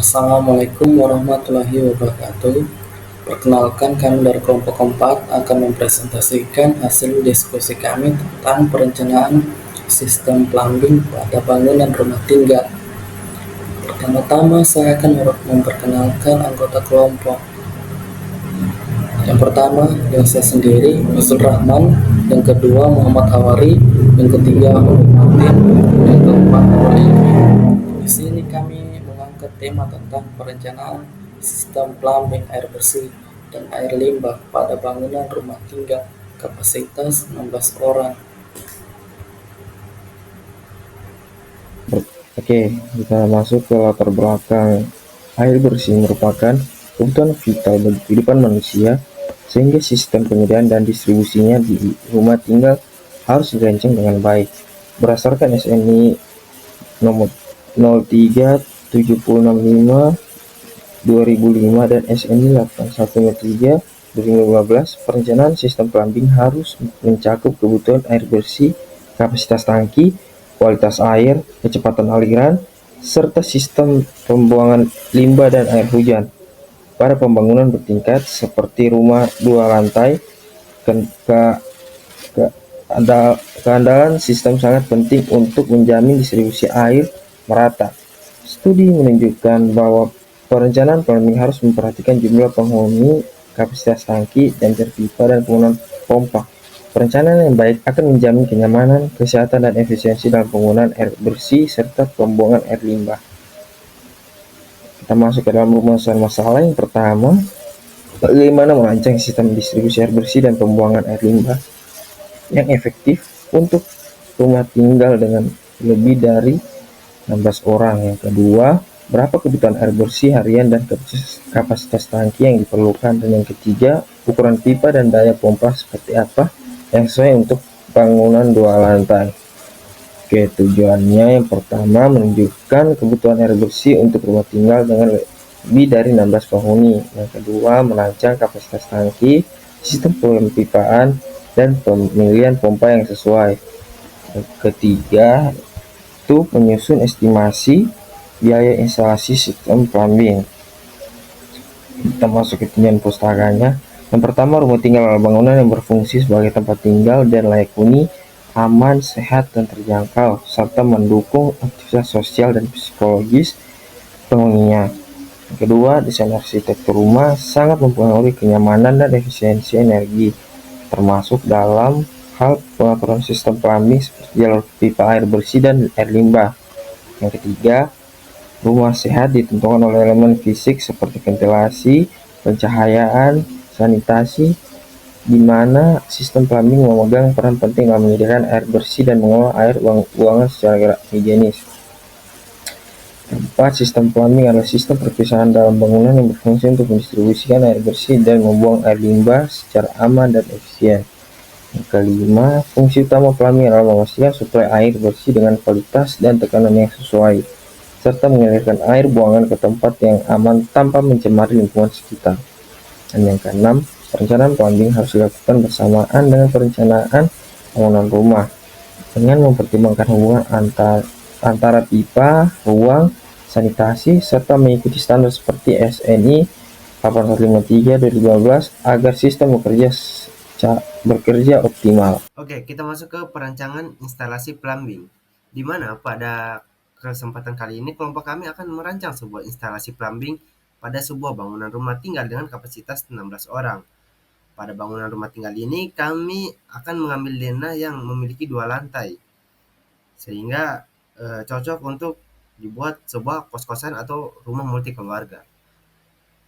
Assalamualaikum warahmatullahi wabarakatuh. Perkenalkan, kami dari kelompok keempat akan mempresentasikan hasil diskusi kami tentang perencanaan sistem plumbing pada bangunan rumah tinggal. Pertama-tama saya akan memperkenalkan anggota kelompok. Yang pertama, yang saya sendiri, Yusuf Rahman. Yang kedua, Muhammad Hawari. Yang ketiga, Ulum Martin. Yang keempat, Nurul Ilmi. Di sini kami mengangkat tema tentang perencanaan sistem plumbing air bersih dan air limbah pada bangunan rumah tinggal kapasitas 16 orang. Oke, kita masuk ke latar belakang. Air bersih merupakan kebutuhan vital bagi kehidupan manusia, sehingga sistem penyediaan dan distribusinya di rumah tinggal harus dirancang dengan baik. Berdasarkan SNI nomor 037065 2005 dan SNI 8113 2015, perencanaan sistem plumbing harus mencakup kebutuhan air bersih, kapasitas tangki, kualitas air, kecepatan aliran, serta sistem pembuangan limbah dan air hujan. Pada pembangunan bertingkat seperti rumah dua lantai, keandalan sistem sangat penting untuk menjamin distribusi air merata. Studi menunjukkan bahwa perencanaan plumbing harus memperhatikan jumlah penghuni, kapasitas tangki, dan pipa dan penggunaan pompa. Perencanaan yang baik akan menjamin kenyamanan, kesehatan, dan efisiensi dalam penggunaan air bersih serta pembuangan air limbah. Kita masuk ke dalam rumusan masalah. Yang pertama, bagaimana merancang sistem distribusi air bersih dan pembuangan air limbah yang efektif untuk rumah tinggal dengan lebih dari 16 orang. Yang kedua, berapa kebutuhan air bersih harian dan kapasitas tangki yang diperlukan. Dan yang ketiga, ukuran pipa dan daya pompa seperti apa yang sesuai untuk bangunan dua lantai. Oke, tujuannya yang pertama menunjukkan kebutuhan air bersih untuk rumah tinggal dengan lebih dari 16 penghuni. Yang kedua, merancang kapasitas tangki, sistem pempipaan, dan pemilihan pompa yang sesuai. Yang ketiga, itu menyusun estimasi biaya instalasi sistem plumbing. Kita masuk ke tinjauan pustakanya. Yang pertama, rumah tinggal adalah bangunan yang berfungsi sebagai tempat tinggal dan layak huni, aman, sehat, dan terjangkau, serta mendukung aktivitas sosial dan psikologis penghuninya. Yang kedua, desain arsitektur rumah sangat mempengaruhi kenyamanan dan efisiensi energi, termasuk dalam hal pengaturan sistem plumbing seperti jalur pipa air bersih dan air limbah. Yang ketiga, rumah sehat ditentukan oleh elemen fisik seperti ventilasi, pencahayaan, sanitasi, di mana sistem plumbing memegang peran penting dalam menyediakan air bersih dan mengolah air buangan secara higienis. Keempat, sistem plumbing adalah sistem perpisahan dalam bangunan yang berfungsi untuk mendistribusikan air bersih dan membuang air limbah secara aman dan efisien. Yang kelima, fungsi utama plumbing adalah memastikan suplai air bersih dengan kualitas dan tekanan yang sesuai, serta mengalirkan air buangan ke tempat yang aman tanpa mencemari lingkungan sekitar. Dan yang keenam, perencanaan plumbing harus dilakukan bersamaan dengan perencanaan bangunan rumah, dengan mempertimbangkan hubungan antara pipa, ruang, sanitasi, serta mengikuti standar seperti SNI 8153/2015 agar sistem bekerja optimal. Oke, kita masuk ke perancangan instalasi plumbing, di mana pada kesempatan kali ini kelompok kami akan merancang sebuah instalasi plumbing pada sebuah bangunan rumah tinggal dengan kapasitas 16 orang. Pada bangunan rumah tinggal ini kami akan mengambil denah yang memiliki dua lantai, sehingga cocok untuk dibuat sebuah kos-kosan atau rumah multi keluarga.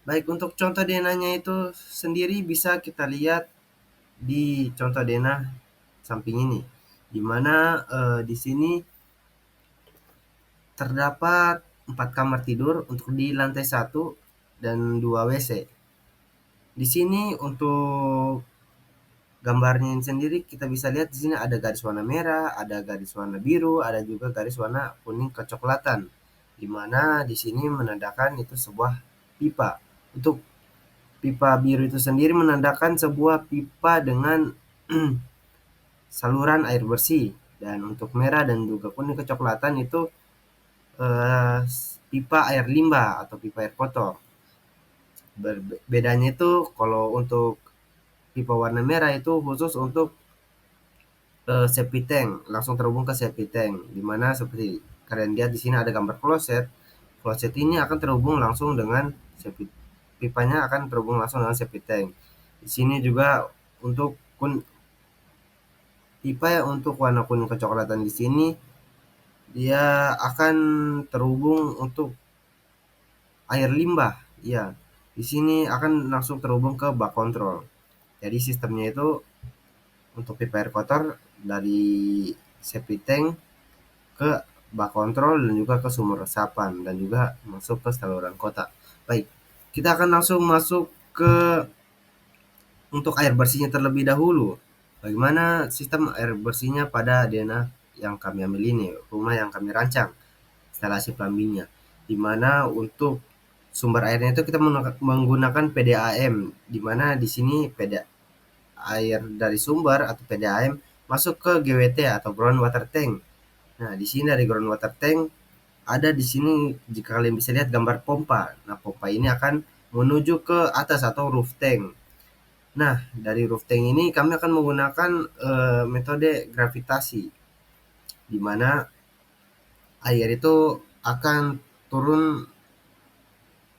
Baik, untuk contoh denahnya itu sendiri bisa kita lihat di contoh denah samping ini, di mana di sini terdapat 4 kamar tidur untuk di lantai 1 dan 2 WC. Di sini untuk gambarnya sendiri kita bisa lihat di sini ada garis warna merah, ada garis warna biru, ada juga garis warna kuning kecoklatan. Di mana di sini menandakan itu sebuah pipa. Untuk pipa biru itu sendiri menandakan sebuah pipa dengan saluran air bersih, dan untuk merah dan juga kuning kecoklatan itu pipa air limbah atau pipa air kotor. Bedanya itu kalau untuk pipa warna merah itu khusus untuk septic tank, langsung terhubung ke septic tank, di mana seperti kalian lihat di sini ada gambar kloset. Kloset ini akan terhubung langsung dengan septic, pipanya akan terhubung langsung dengan septic tank. Di sini juga untuk pipa yang untuk warna kuning kecoklatan di sini dia akan terhubung untuk air limbah. Ya, di sini akan langsung terhubung ke bak kontrol. Jadi sistemnya itu untuk pipa air kotor dari septic tank ke bak kontrol dan juga ke sumur resapan dan juga masuk ke saluran kota. Baik, kita akan langsung masuk ke untuk air bersihnya terlebih dahulu. Bagaimana sistem air bersihnya pada denah yang kami ambil ini, rumah yang kami rancang, instalasi plumbingnya. Di mana untuk sumber airnya itu kita menggunakan PDAM, di mana di sini air dari sumber atau PDAM masuk ke GWT atau groundwater tank. Nah, di sini dari groundwater tank ada di sini jika kalian bisa lihat gambar pompa. Nah, pompa ini akan menuju ke atas atau roof tank. Nah, dari roof tank ini kami akan menggunakan metode gravitasi, di mana air itu akan turun,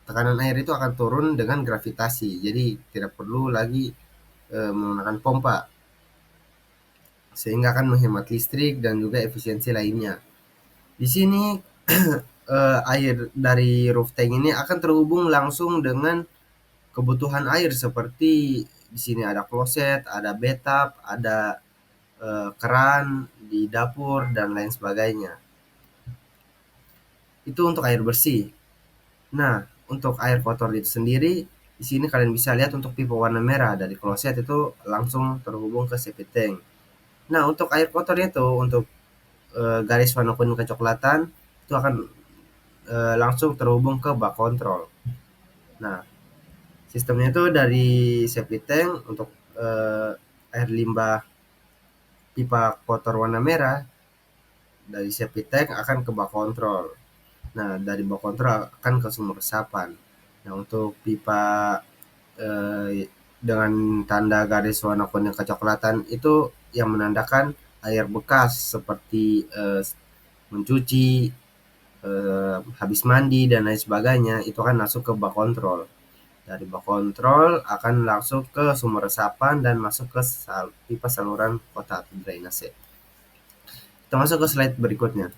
tekanan air itu akan turun dengan gravitasi. Jadi tidak perlu lagi menggunakan pompa, sehingga akan menghemat listrik dan juga efisiensi lainnya. Di sini air dari roof tank ini akan terhubung langsung dengan kebutuhan air seperti di sini ada kloset, ada bathtub, ada keran di dapur dan lain sebagainya. Itu untuk air bersih. Nah, untuk air kotor itu sendiri, di sini kalian bisa lihat untuk pipa warna merah dari kloset itu langsung terhubung ke septic tank. Nah, untuk air kotornya itu untuk garis warna kuning kecoklatan itu akan langsung terhubung ke bak kontrol. Nah, sistemnya itu dari septic tank untuk air limbah pipa kotor warna merah dari septic tank akan ke bak kontrol. Nah, dari bak kontrol akan ke sumur resapan. Nah, untuk pipa dengan tanda garis warna kuning kecoklatan itu yang menandakan air bekas seperti mencuci, habis mandi dan lain sebagainya itu akan masuk ke bak kontrol. Dari bak kontrol akan langsung ke sumur resapan dan masuk ke pipa saluran kota atau drainase. Kita masuk ke slide berikutnya.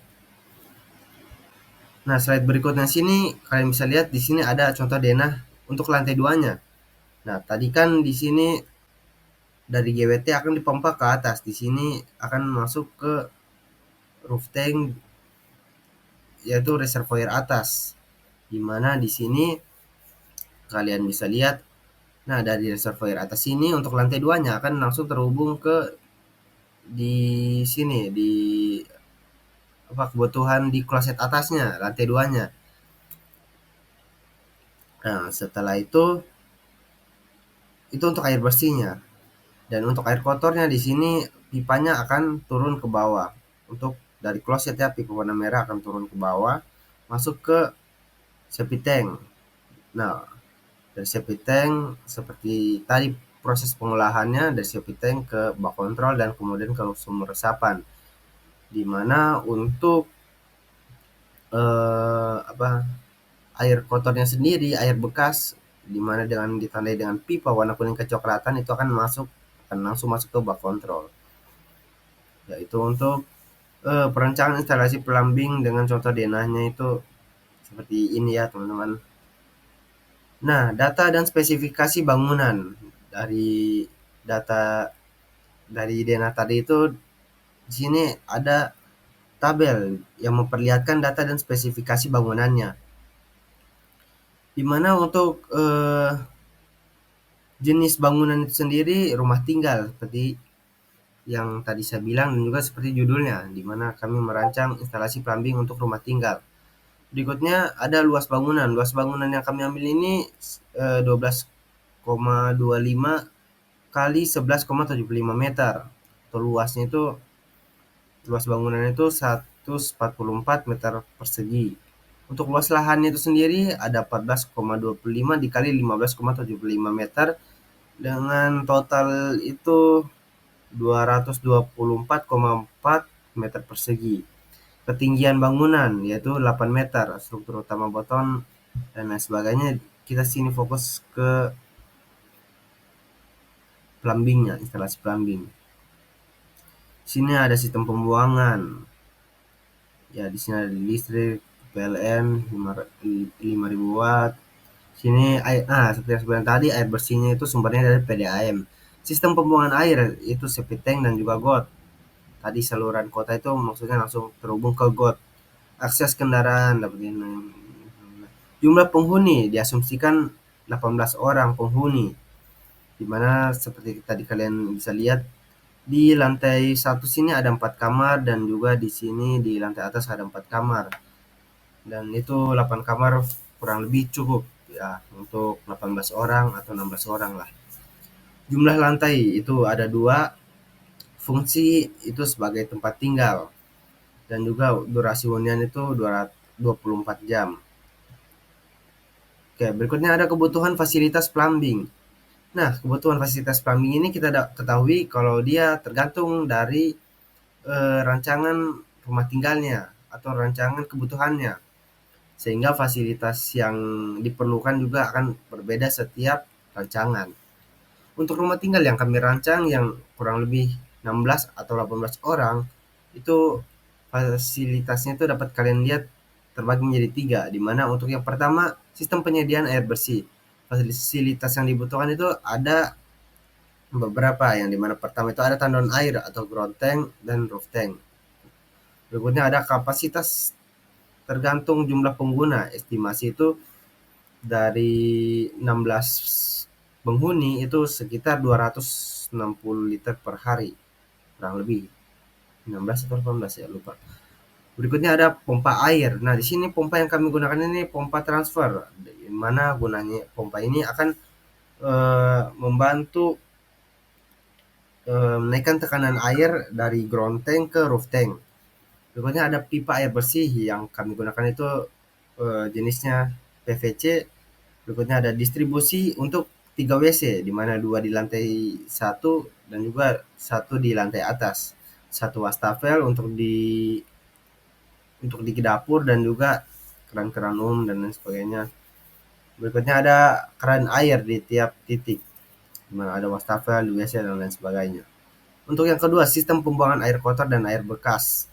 Nah, slide berikutnya sini kalian bisa lihat di sini ada contoh denah untuk lantai 2-nya. Nah, tadi kan di sini dari GWT akan dipompa ke atas. Di sini akan masuk ke roof tank yaitu reservoir atas. Di mana di sini kalian bisa lihat, nah dari reservoir atas ini untuk lantai 2-nya akan langsung terhubung ke di sini di kebutuhan di kloset atasnya, lantai 2-nya. Nah, setelah itu untuk air bersihnya. Dan untuk air kotornya di sini pipanya akan turun ke bawah. Untuk dari kloset ya, pipa warna merah akan turun ke bawah, masuk ke septic tank. Nah, dari septic tank seperti tadi proses pengolahannya dari septic tank ke bak kontrol dan kemudian ke sumur resapan. Di mana untuk air kotornya sendiri, air bekas, di mana dengan ditandai dengan pipa warna kuning kecoklatan itu akan langsung masuk ke bak kontrol. Yaitu untuk perencanaan instalasi plumbing dengan contoh denahnya itu seperti ini ya teman-teman. Nah, data dan spesifikasi bangunan dari data dari denah tadi itu di sini ada tabel yang memperlihatkan data dan spesifikasi bangunannya. Di mana untuk jenis bangunan itu sendiri rumah tinggal seperti yang tadi saya bilang dan juga seperti judulnya, di mana kami merancang instalasi plumbing untuk rumah tinggal. Berikutnya ada luas bangunan. Luas bangunan yang kami ambil ini 12,25 kali 11,75 meter. Atau luasnya itu luas bangunan itu 144 meter persegi. Untuk luas lahannya itu sendiri ada 14,25 dikali 15,75 meter dengan total itu 224,4 meter persegi. Ketinggian bangunan yaitu 8 meter, struktur utama beton dan lain sebagainya. Kita sini fokus ke plumbingnya, instalasi plumbing. Sini ada sistem pembuangan. Ya, di sini ada listrik, PLN 5000 watt. Sini air, seperti yang sebenarnya tadi air bersihnya itu sumbernya dari PDAM. Sistem pembuangan air itu septic tank dan juga got. Tadi saluran kota itu maksudnya langsung terhubung ke got. Akses kendaraan dapat ini. Jumlah penghuni diasumsikan 18 orang penghuni. Dimana seperti tadi kalian bisa lihat di lantai 1 sini ada 4 kamar dan juga di sini di lantai atas ada 4 kamar. Dan itu 8 kamar kurang lebih cukup ya untuk 18 orang atau 16 orang lah. Jumlah lantai itu ada 2, fungsi itu sebagai tempat tinggal dan juga durasi hunian itu 24 jam. Oke, berikutnya ada kebutuhan fasilitas plumbing. Nah, kebutuhan fasilitas plumbing ini kita ketahui kalau dia tergantung dari rancangan rumah tinggalnya atau rancangan kebutuhannya. Sehingga fasilitas yang diperlukan juga akan berbeda setiap rancangan. Untuk rumah tinggal yang kami rancang yang kurang lebih 16 atau 18 orang, itu fasilitasnya itu dapat kalian lihat terbagi menjadi 3, di mana untuk yang pertama sistem penyediaan air bersih. Fasilitas yang dibutuhkan itu ada beberapa, yang dimana pertama itu ada tandon air atau ground tank dan roof tank. Berikutnya ada kapasitas tergantung jumlah pengguna. Estimasi itu dari 16 penghuni itu sekitar 260 liter per hari, kurang lebih 16 atau 18 ya lupa. Berikutnya ada pompa air. Nah, di sini pompa yang kami gunakan ini pompa transfer, di mana gunanya pompa ini akan membantu menaikkan tekanan air dari ground tank ke roof tank. Berikutnya ada pipa air bersih yang kami gunakan itu jenisnya PVC. Berikutnya ada distribusi untuk 3 WC, di mana 2 di lantai 1 dan juga 1 di lantai atas. 1 wastafel untuk di dapur dan juga keran-keran umum dan lain sebagainya. Berikutnya ada keran air di tiap titik, di mana ada wastafel, WC dan lain sebagainya. Untuk yang kedua, sistem pembuangan air kotor dan air bekas.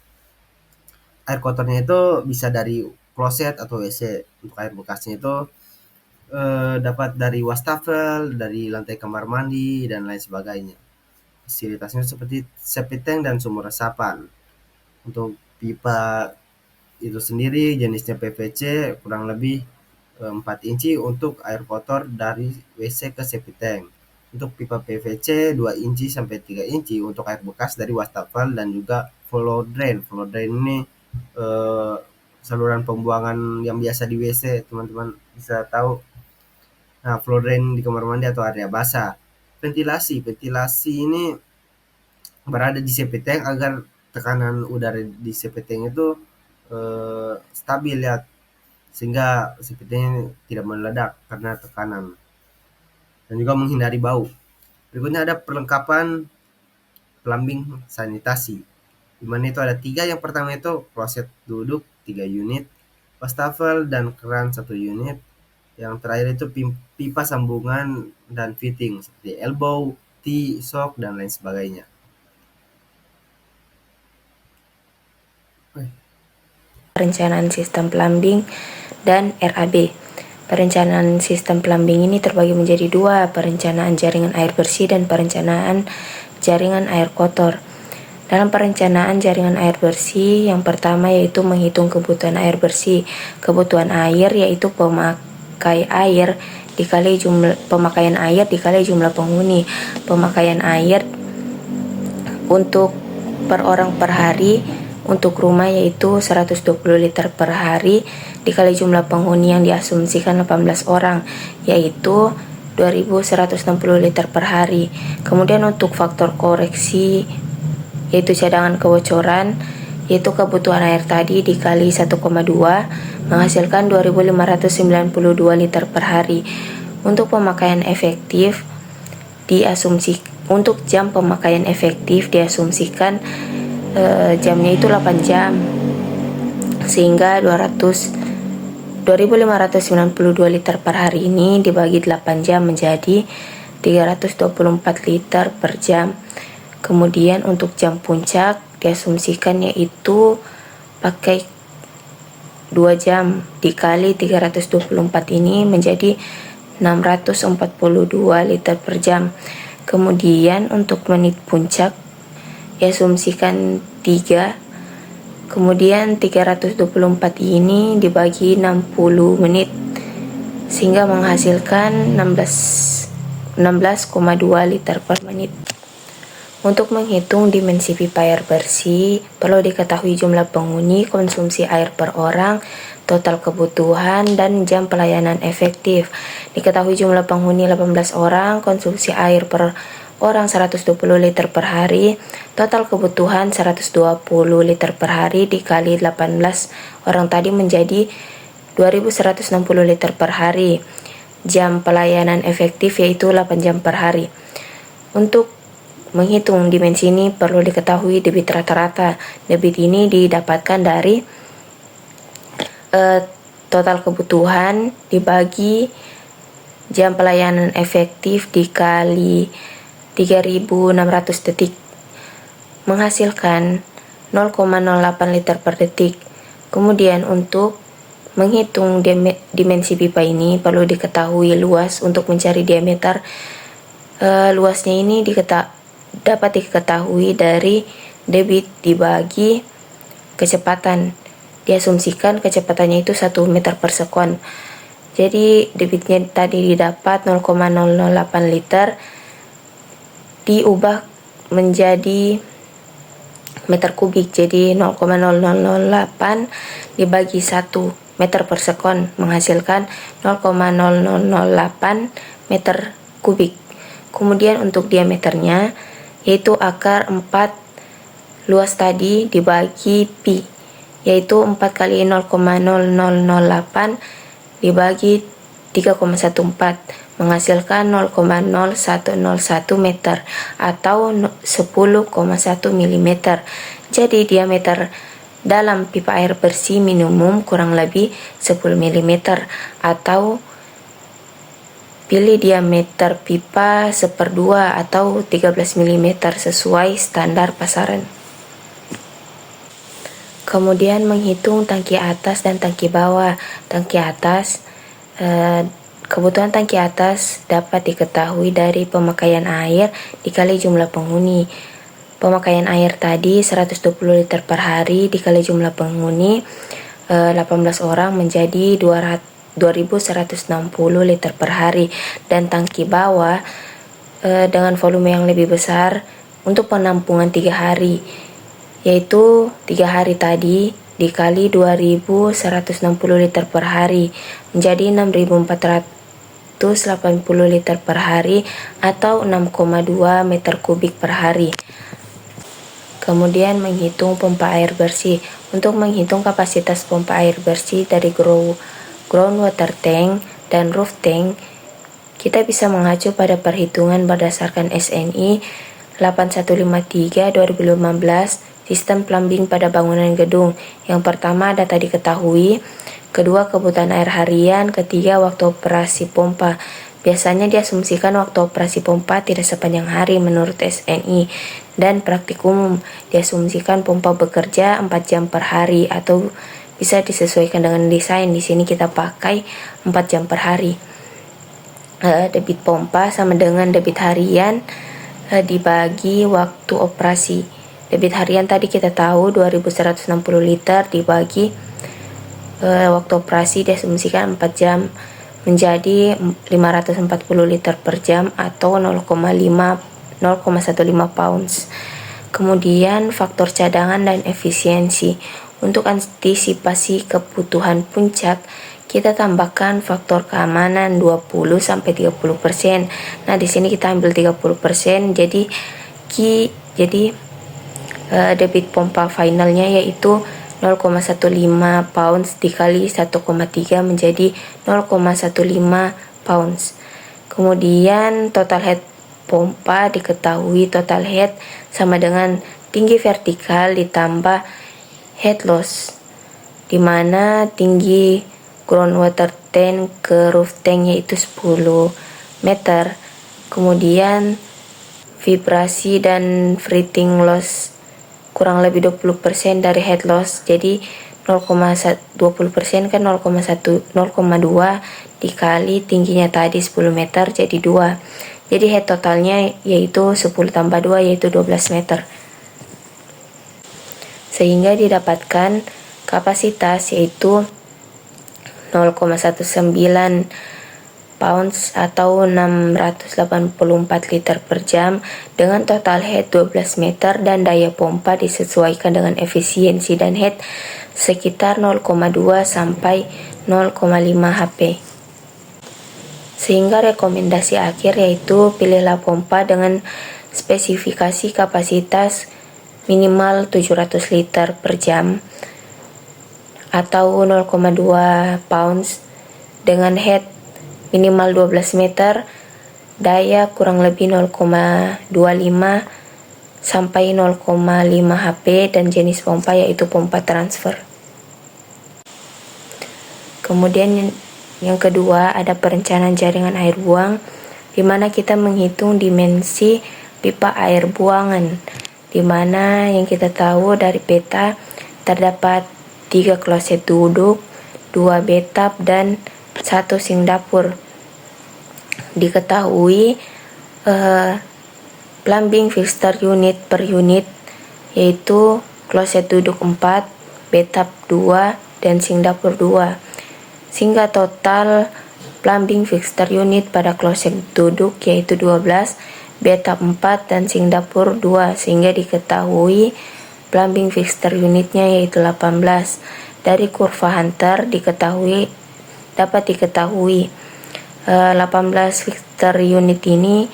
Air kotornya itu bisa dari kloset atau WC. Untuk air bekasnya itu dapat dari wastafel, dari lantai kamar mandi dan lain sebagainya. Fasilitasnya seperti septic tank dan sumur resapan. Untuk pipa itu sendiri jenisnya PVC kurang lebih 4 inci untuk air kotor dari WC ke septic tank. Untuk pipa PVC 2 inci sampai 3 inci untuk air bekas dari wastafel dan juga flow drain. Flow drain ini saluran pembuangan yang biasa di WC, teman-teman bisa tahu. Nah, flow drain di kamar mandi atau area basah. Ventilasi ini berada di septic tank agar tekanan udara di septic tank itu stabil ya, sehingga septic tank tidak meledak karena tekanan dan juga menghindari bau. Berikutnya ada perlengkapan plumbing sanitasi, di mana itu ada 3. Yang pertama itu kloset duduk 3 unit, wastafel dan keran 1 unit. Yang terakhir itu pipa sambungan dan fitting seperti elbow, T, shock dan lain sebagainya. Perencanaan sistem plumbing dan RAB. Perencanaan sistem plumbing ini terbagi menjadi 2, perencanaan jaringan air bersih dan perencanaan jaringan air kotor. Dalam perencanaan jaringan air bersih, yang pertama yaitu menghitung kebutuhan air bersih. Kebutuhan air yaitu pemakaian air dikali jumlah penghuni. Pemakaian air untuk per orang per hari untuk rumah yaitu 120 liter per hari dikali jumlah penghuni yang diasumsikan 18 orang yaitu 2160 liter per hari. Kemudian untuk faktor koreksi yaitu cadangan kebocoran yaitu kebutuhan air tadi dikali 1,2 menghasilkan 2592 liter per hari. Untuk pemakaian efektif untuk jam pemakaian efektif diasumsikan jamnya itu 8 jam, sehingga 2592 liter per hari ini dibagi 8 jam menjadi 324 liter per jam. Kemudian untuk jam puncak diasumsikan yaitu pakai 2 jam dikali 324 ini menjadi 642 liter per jam. Kemudian untuk menit puncak diasumsikan 3, kemudian 324 ini dibagi 60 menit sehingga menghasilkan 16,2 liter per menit. Untuk menghitung dimensi pipa air bersih, perlu diketahui jumlah penghuni, konsumsi air per orang, total kebutuhan, dan jam pelayanan efektif. Diketahui jumlah penghuni 18 orang, konsumsi air per orang 120 liter per hari, total kebutuhan 120 liter per hari dikali 18 orang tadi menjadi 2160 liter per hari. Jam pelayanan efektif yaitu 8 jam per hari. Untuk menghitung dimensi ini perlu diketahui debit rata-rata. Debit ini didapatkan dari total kebutuhan dibagi jam pelayanan efektif dikali 3600 detik menghasilkan 0,08 liter per detik. Kemudian untuk menghitung dimensi pipa ini perlu diketahui luas. Untuk mencari diameter luasnya ini dapat diketahui dari debit dibagi kecepatan. Diasumsikan kecepatannya itu 1 meter per sekon. Jadi debitnya tadi didapat 0,008 liter diubah menjadi meter kubik, jadi 0,0008 dibagi 1 meter per sekon menghasilkan 0,0008 meter kubik. Kemudian untuk diameternya yaitu akar 4 luas tadi dibagi pi, yaitu 4 kali 0,0008 dibagi 3,14 menghasilkan 0,0101 meter atau 10,1 mm. Jadi diameter dalam pipa air bersih minimum kurang lebih 10 mm atau pilih diameter pipa 1/2 atau 13 mm sesuai standar pasaran. Kemudian menghitung tangki atas dan tangki bawah. Tangki atas kebutuhan tangki atas dapat diketahui dari pemakaian air dikali jumlah penghuni. Pemakaian air tadi 120 liter per hari dikali jumlah penghuni 18 orang menjadi 2160 liter per hari. Dan tangki bawah dengan volume yang lebih besar untuk penampungan 3 hari, yaitu 3 hari tadi dikali 2160 liter per hari menjadi 6480 liter per hari atau 6,2 meter kubik per hari. Kemudian menghitung pompa air bersih. Untuk menghitung kapasitas pompa air bersih dari groundwater tank dan roof tank, kita bisa mengacu pada perhitungan berdasarkan SNI 8153 2015 sistem plumbing pada bangunan gedung. Yang pertama data diketahui, kedua kebutuhan air harian, ketiga waktu operasi pompa. Biasanya diasumsikan waktu operasi pompa tidak sepanjang hari menurut SNI, dan praktik umum diasumsikan pompa bekerja 4 jam per hari atau bisa disesuaikan dengan desain. Di sini kita pakai 4 jam per hari. Debit pompa sama dengan debit harian dibagi waktu operasi. Debit harian tadi kita tahu 2160 liter dibagi waktu operasi diasumsikan 4 jam menjadi 540 liter per jam atau 0,15 pounds. Kemudian faktor cadangan dan efisiensi. Untuk antisipasi kebutuhan puncak, kita tambahkan faktor keamanan 20-30%. Nah, di sini kita ambil 30%. Jadi debit pompa finalnya yaitu 0,15 pounds dikali 1,3 menjadi 0,15 pounds. Kemudian total head pompa diketahui, total head sama dengan tinggi vertikal ditambah head loss, di mana tinggi groundwater tank ke roof tank yaitu 10 meter. Kemudian vibrasi dan fretting loss kurang lebih 20% dari head loss, jadi 20% kan 0,2 dikali tingginya tadi 10 meter jadi 2, jadi head totalnya yaitu 10 tambah 2 yaitu 12 meter, sehingga didapatkan kapasitas yaitu 0,19 pounds atau 684 liter per jam dengan total head 12 meter dan daya pompa disesuaikan dengan efisiensi dan head sekitar 0,2 sampai 0,5 HP. Sehingga rekomendasi akhir yaitu pilihlah pompa dengan spesifikasi kapasitas minimal 700 liter per jam atau 0,2 pounds dengan head minimal 12 meter, daya kurang lebih 0,25 sampai 0,5 HP dan jenis pompa yaitu pompa transfer. Kemudian yang kedua ada perencanaan jaringan air buang, di mana kita menghitung dimensi pipa air buangan, di mana yang kita tahu dari peta terdapat 3 kloset duduk, 2 bathtub dan 1 sink dapur. Diketahui plumbing fixture unit per unit yaitu kloset duduk 4, bathtub 2 dan sink dapur 2, sehingga total plumbing fixture unit pada kloset duduk yaitu 12, bathtub 4 dan sink dapur 2, sehingga diketahui plumbing fixture unitnya yaitu 18. Dari kurva Hunter dapat diketahui 18 fixture unit ini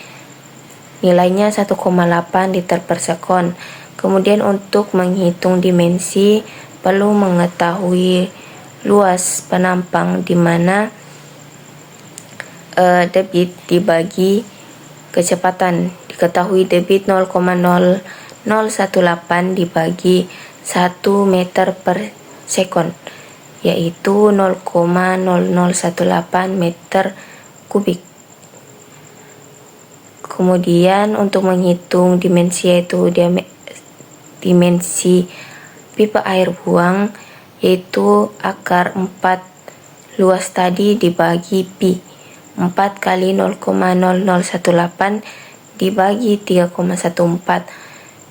nilainya 1,8 liter per sekon. Kemudian untuk menghitung dimensi perlu mengetahui luas penampang, di mana debit dibagi kecepatan. Diketahui debit 0,0018 dibagi 1 meter per sekon yaitu 0,0018 meter kubik. Kemudian untuk menghitung dimensi yaitu dimensi pipa air buang yaitu akar 4 luas tadi dibagi pi, 4 kali 0,0018 dibagi 3,14,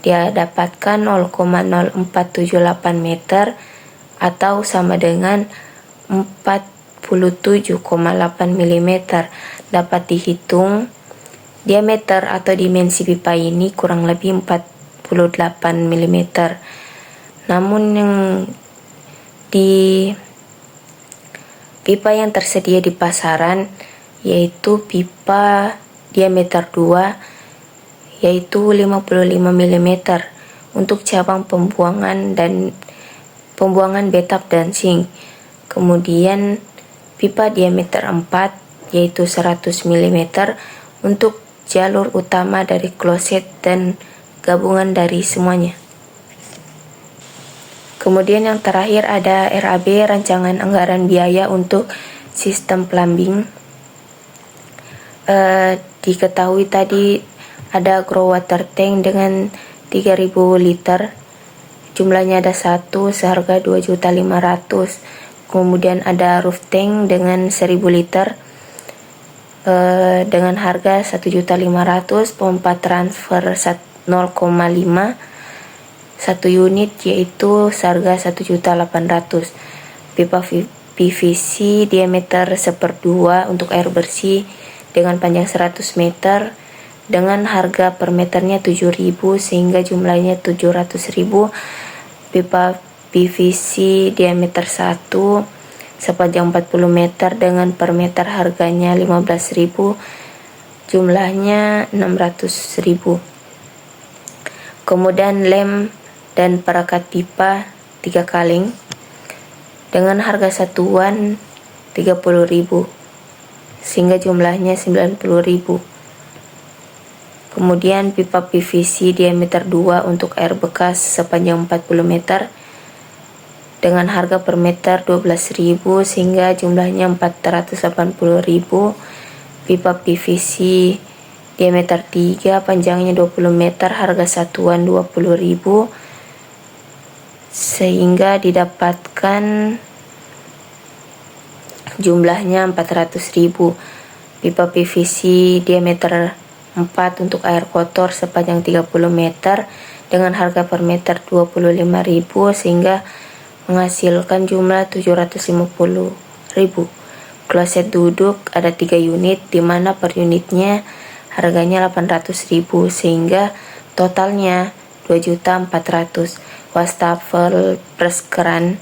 dia dapatkan 0,0478 meter atau sama dengan 47,8 mm. Dapat dihitung diameter atau dimensi pipa ini kurang lebih 48 mm. Namun yang di pipa yang tersedia di pasaran yaitu pipa diameter 2 yaitu 55 mm untuk cabang pembuangan bathtub dan sink. Kemudian pipa diameter 4 yaitu 100 mm untuk jalur utama dari kloset dan gabungan dari semuanya. Kemudian yang terakhir ada RAB, rancangan anggaran biaya untuk sistem plumbing. Diketahui tadi ada groundwater tank dengan 3000 liter, jumlahnya ada 1 seharga 2.500.000. Kemudian ada roof tank dengan 1000 liter dengan harga 1.500.000, pompa transfer 0,5 1 unit yaitu seharga 1.800.000, pipa PVC diameter 1/2 untuk air bersih dengan panjang 100 meter dengan harga per meternya 7.000 sehingga jumlahnya 700.000, pipa PVC diameter 1 sepanjang 40 meter dengan per meter harganya 15.000, jumlahnya 600.000. Kemudian lem dan perekat pipa 3 kaleng dengan harga satuan 30.000 sehingga jumlahnya 90.000. Kemudian pipa PVC diameter 2 untuk air bekas sepanjang 40 meter dengan harga per meter 12.000 sehingga jumlahnya 480.000. Pipa PVC diameter 3 panjangnya 20 meter harga satuan 20.000 sehingga didapatkan jumlahnya 400.000. Pipa PVC diameter 4 untuk air kotor sepanjang 30 meter dengan harga per meter 25.000 sehingga menghasilkan jumlah 750.000. Kloset duduk ada 3 unit di mana per unitnya harganya 800.000 sehingga totalnya 2.400.000. Wastafel pres keran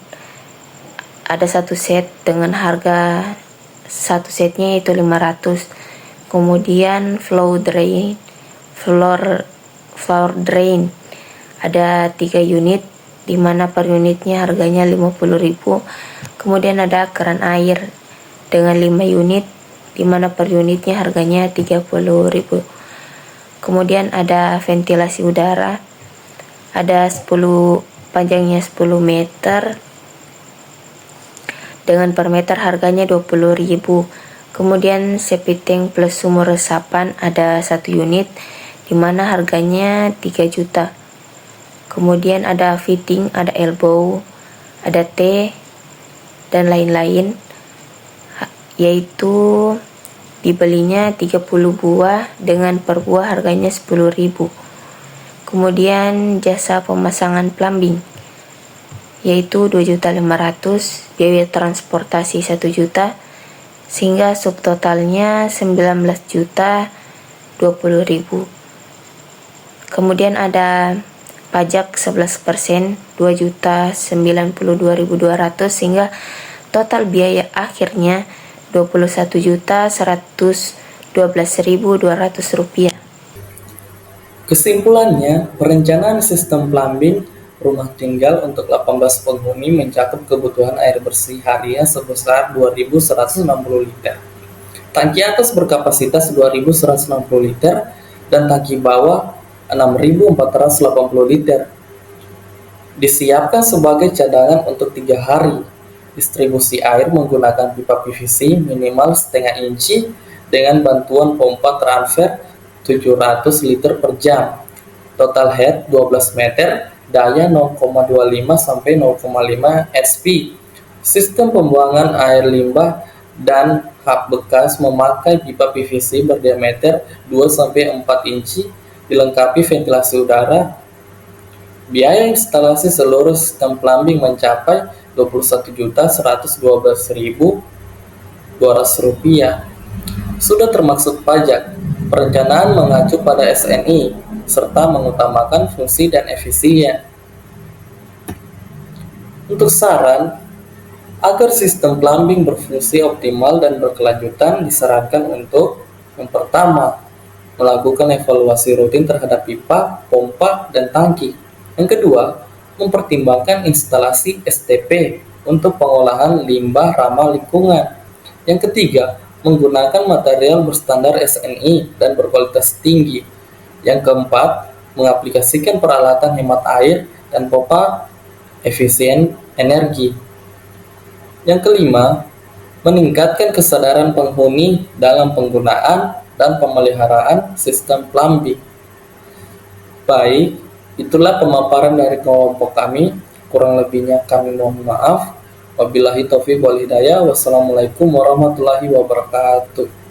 ada 1 set dengan harga 1 setnya yaitu 500. Kemudian floor drain ada 3 unit di mana per unitnya harganya 50.000. Kemudian ada keran air dengan 5 unit di mana per unitnya harganya 30.000. Kemudian ada ventilasi udara ada 10 panjangnya 10 meter dengan per meter harganya 20.000. Kemudian septic tank plus sumur resapan ada 1 unit di mana harganya 3 juta. Kemudian ada fitting, ada elbow, ada T dan lain-lain, yaitu dibelinya 30 buah dengan per buah harganya 10.000. Kemudian jasa pemasangan plumbing yaitu 2.500.000, biaya transportasi 1 juta sehingga subtotalnya 19.020.000. Kemudian ada pajak 11% 2.092.200 sehingga total biaya akhirnya 21.112.200 rupiah. Kesimpulannya, perencanaan sistem plumbing rumah tinggal untuk 18 penghuni mencakup kebutuhan air bersih harian sebesar 2.160 liter. Tangki atas berkapasitas 2.160 liter dan tangki bawah 6.480 liter. Disiapkan sebagai cadangan untuk 3 hari. Distribusi air menggunakan pipa PVC minimal setengah inci dengan bantuan pompa transfer 700 liter per jam. Total head 12 meter, daya 0,25 sampai 0,5 HP. Sistem pembuangan air limbah dan hap bekas memakai pipa PVC berdiameter 2 sampai 4 inci, dilengkapi ventilasi udara. Biaya instalasi seluruh sistem plumbing mencapai Rp21.112.200. Sudah termasuk pajak. Perencanaan mengacu pada SNI serta mengutamakan fungsi dan efisien. Untuk saran, agar sistem plumbing berfungsi optimal dan berkelanjutan disarankan untuk yang pertama, melakukan evaluasi rutin terhadap pipa, pompa, dan tangki. Yang kedua, mempertimbangkan instalasi STP untuk pengolahan limbah ramah lingkungan. Yang ketiga, menggunakan material berstandar SNI dan berkualitas tinggi. Yang keempat, mengaplikasikan peralatan hemat air dan pompa efisien energi. Yang kelima, meningkatkan kesadaran penghuni dalam penggunaan dan pemeliharaan sistem plumbing. Baik, itulah pemaparan dari kelompok kami. Kurang lebihnya kami mohon maaf. Wabillahi taufiq wal hidayah. Wassalamualaikum warahmatullahi wabarakatuh.